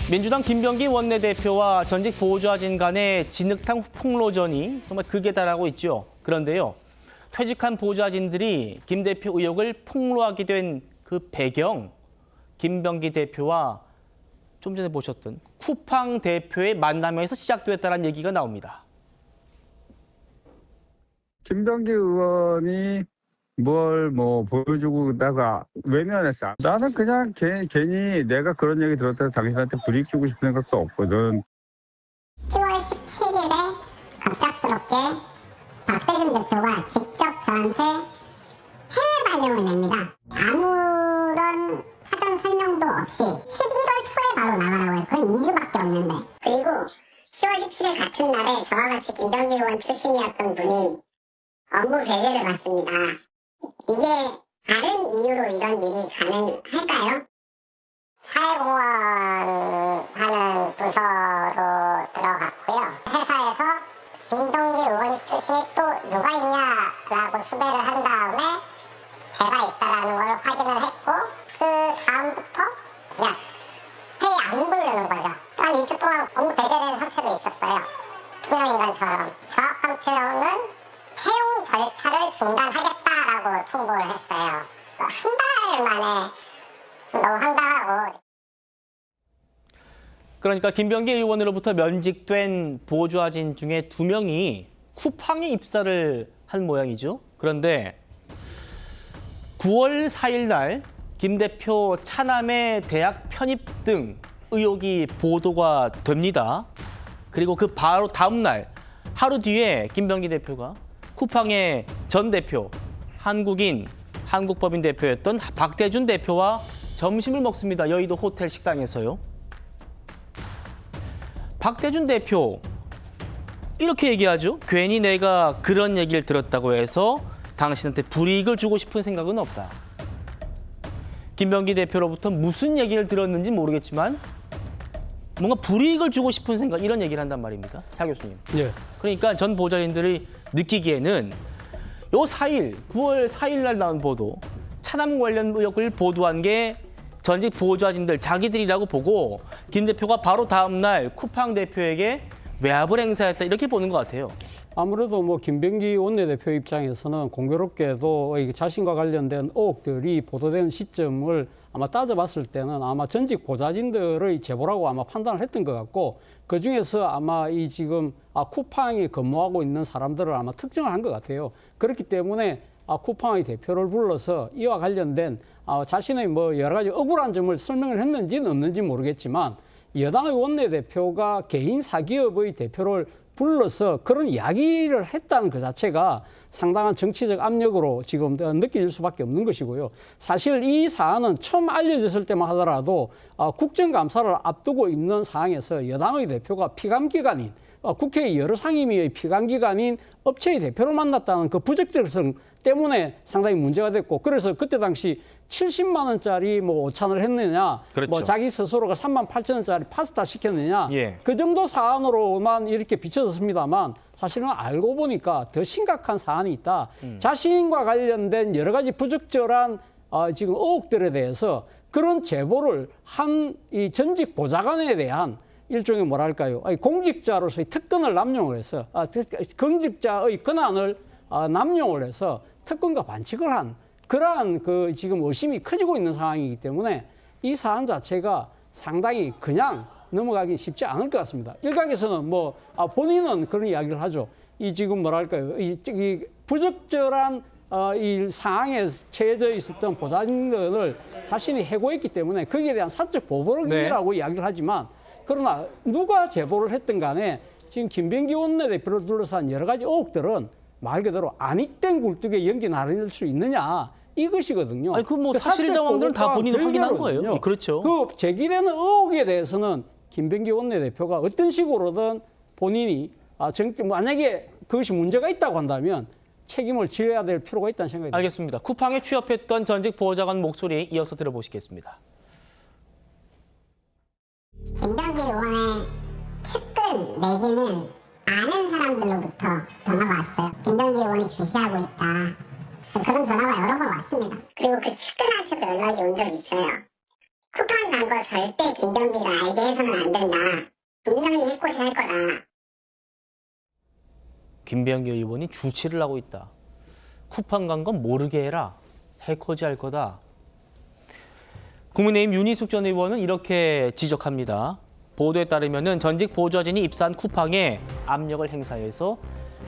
민주당 김병기 원내대표와 전직 보좌진 간의 진흙탕 폭로전이 정말 극에 달하고 있죠. 그런데요, 퇴직한 보좌진들이 김 대표 의혹을 폭로하게 된 그 배경, 김병기 대표와 좀 전에 보셨던 쿠팡 대표의 만남에서 시작됐다는 얘기가 나옵니다. 김병기 의원이 뭘 보여주고다가 외면했어. 나는 그냥 괜히 내가 그런 얘기 들었다 해서 당신한테 불이익 주고 싶은 생각도 없거든. 10월 17일에 갑작스럽게 박대중 대표가 직접 저한테 해외 발령을 냅니다. 아무런 사전 설명도 없이 11월 초에 바로 나가라고 해요. 그건 2주밖에 없는데. 그리고 10월 17일 같은 날에 저와 같이 김병기 의원 출신이었던 분이 업무 배제를 받습니다. 이게 다른 이유로 이런 일이 가능할까요? 사회공헌 하는 부서로 들어갔고요. 회사에서 김병기 의원 출신이 또 누가 있냐라고 수배를 한 다음에 제가 있다라는 걸 확인을 했고, 그 다음부터 그냥 회의 안 부르는 거죠. 한 2주 동안 업무 배제된 상태로 있었어요. 투명인간처럼. 정확한 표현은 채용 절차를 중단하겠다라고 통보를 했어요. 한 달 만에 너무 황당하고. 그러니까 김병기 의원으로부터 면직된 보좌진 중에 2명이 쿠팡에 입사를 한 모양이죠. 그런데 9월 4일 날 김 대표 차남의 대학 편입 등 의혹이 보도가 됩니다. 그리고 그 바로 다음 날 하루 뒤에 김병기 대표가 쿠팡의 전 대표, 한국법인 대표였던 박대준 대표와 점심을 먹습니다. 여의도 호텔 식당에서요. 박대준 대표 이렇게 얘기하죠. 괜히 내가 그런 얘기를 들었다고 해서 당신한테 불이익을 주고 싶은 생각은 없다. 김병기 대표로부터 무슨 얘기를 들었는지 모르겠지만 뭔가 불이익을 주고 싶은 생각, 이런 얘기를 한단 말입니다. 차 교수님. 예. 그러니까 전 보좌진들이 느끼기에는 요 4일, 9월 4일 날 나온 보도, 차남 관련 의혹을 보도한 게 전직 보좌진들 자기들이라고 보고 김 대표가 바로 다음 날 쿠팡 대표에게 외압을 행사했다, 이렇게 보는 것 같아요. 아무래도 김병기 원내대표 입장에서는 공교롭게도 자신과 관련된 의혹들이 보도된 시점을 아마 따져봤을 때는 아마 전직 보좌진들의 제보라고 아마 판단을 했던 것 같고, 그 중에서 아마 이 지금 쿠팡에 근무하고 있는 사람들을 아마 특정을 한 것 같아요. 그렇기 때문에 쿠팡의 대표를 불러서 이와 관련된 자신의 여러 가지 억울한 점을 설명을 했는지는 없는지 모르겠지만, 여당의 원내대표가 개인 사기업의 대표를 불러서 그런 이야기를 했다는 그 자체가 상당한 정치적 압력으로 지금 느껴질 수밖에 없는 것이고요. 사실 이 사안은 처음 알려졌을 때만 하더라도 국정감사를 앞두고 있는 상황에서 여당의 대표가 피감기관인, 국회의 여러 상임위의 피감기관인 업체의 대표를 만났다는 그 부적절성 때문에 상당히 문제가 됐고, 그래서 그때 당시 70만 원짜리 오찬을 했느냐, 그렇죠. 자기 스스로가 38,000원짜리 파스타 시켰느냐, 예. 그 정도 사안으로만 이렇게 비춰졌습니다만, 사실은 알고 보니까 더 심각한 사안이 있다. 자신과 관련된 여러 가지 부적절한 지금 의혹들에 대해서 그런 제보를 한 이 전직 보좌관에 대한 일종의 공직자로서의 특권을 남용을 해서 공직자의 권한을 남용을 해서 특권과 반칙을 한 그러한 지금 의심이 커지고 있는 상황이기 때문에 이 사안 자체가 상당히 그냥 넘어가기 쉽지 않을 것 같습니다. 일각에서는 본인은 그런 이야기를 하죠. 이 지금 이 부적절한 이 상황에 처해져 있었던 보좌진들을 자신이 해고했기 때문에 거기에 대한 사적 보복이라고 이야기를 하지만, 그러나 누가 제보를 했든 간에 지금 김병기 원내대표를 둘러싼 여러 가지 의혹들은 말 그대로 아니땐 굴뚝에 연기 나를 수 있느냐, 이것이거든요. 아니, 사실 정황들은 다 본인이 확인한 거예요. 그렇죠. 그 제기되는 의혹에 대해서는 김병기 원내대표가 어떤 식으로든 본인이 만약에 그것이 문제가 있다고 한다면 책임을 지어야 될 필요가 있다는 생각이 듭니다. 알겠습니다. 쿠팡에 취업했던 전직 보좌관 목소리 이어서 들어보시겠습니다. 김병기 의원의 측근 내지는 아는 사람들로부터 전화가 왔어요. 김병기 의원이 주시하고 있다. 그런 전화가 여러 번 왔습니다. 그리고 그 측근한테도 연락이 온 적이 있어요. 쿠팡 간 거 절대 김병기가 알게 해서는 안 된다. 분명히 해코지 할 거다. 김병기 의원이 주치를 하고 있다. 쿠팡 간 건 모르게 해라. 해코지 할 거다. 국민의힘 윤희숙 전 의원은 이렇게 지적합니다. 보도에 따르면 전직 보좌진이 입사한 쿠팡에 압력을 행사해서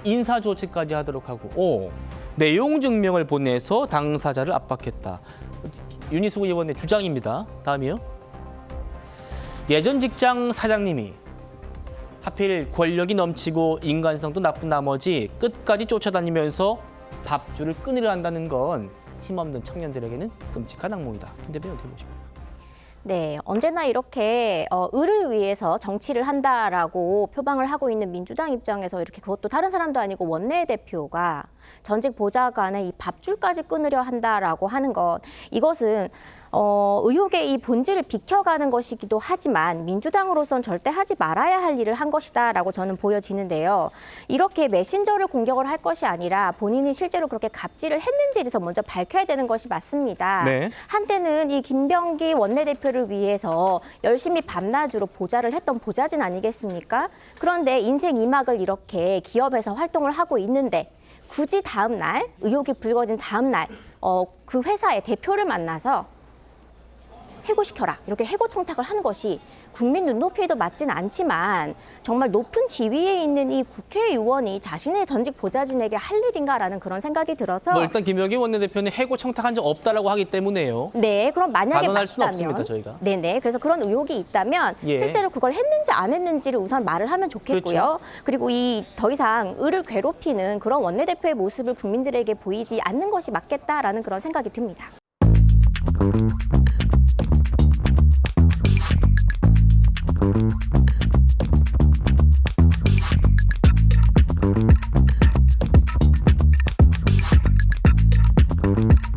인사조치까지 하도록 하고 내용 증명을 보내서 당사자를 압박했다. 윤희숙 의원의 주장입니다. 다음이요. 예전 직장 사장님이 하필 권력이 넘치고 인간성도 나쁜 나머지 끝까지 쫓아다니면서 밥줄을 끊으려 한다는 건 힘없는 청년들에게는 끔찍한 악몽이다. 김 대표님 어떻게 보십니까? 네, 언제나 이렇게 을을 위해서 정치를 한다라고 표방을 하고 있는 민주당 입장에서 이렇게 그것도 다른 사람도 아니고 원내대표가 전직 보좌관의 이 밥줄까지 끊으려 한다라고 하는 것, 이것은 의혹의 이 본질을 비켜가는 것이기도 하지만 민주당으로선 절대 하지 말아야 할 일을 한 것이다라고 저는 보여지는데요. 이렇게 메신저를 공격을 할 것이 아니라 본인이 실제로 그렇게 갑질을 했는지에 대해서 먼저 밝혀야 되는 것이 맞습니다. 네. 한때는 이 김병기 원내대표를 위해서 열심히 밤낮으로 보좌를 했던 보좌진 아니겠습니까? 그런데 인생 2막을 이렇게 기업에서 활동을 하고 있는데 굳이 다음 날, 의혹이 불거진 다음 날, 그 회사의 대표를 만나서 해고시켜라, 이렇게 해고 청탁을 하는 것이 국민 눈높이에도 맞진 않지만 정말 높은 지위에 있는 이 국회의원이 자신의 전직 보좌진에게 할 일인가라는 그런 생각이 들어서 일단 김병기 원내대표는 해고 청탁한 적 없다라고 하기 때문에요. 네, 그럼 만약에 단언할 수는 맞다면 없습니다, 저희가. 네네, 그래서 그런 의혹이 있다면 예. 실제로 그걸 했는지 안 했는지를 우선 말을 하면 좋겠고요. 그렇죠. 그리고 이 더 이상 을을 괴롭히는 그런 원내대표의 모습을 국민들에게 보이지 않는 것이 맞겠다라는 그런 생각이 듭니다. Thank you.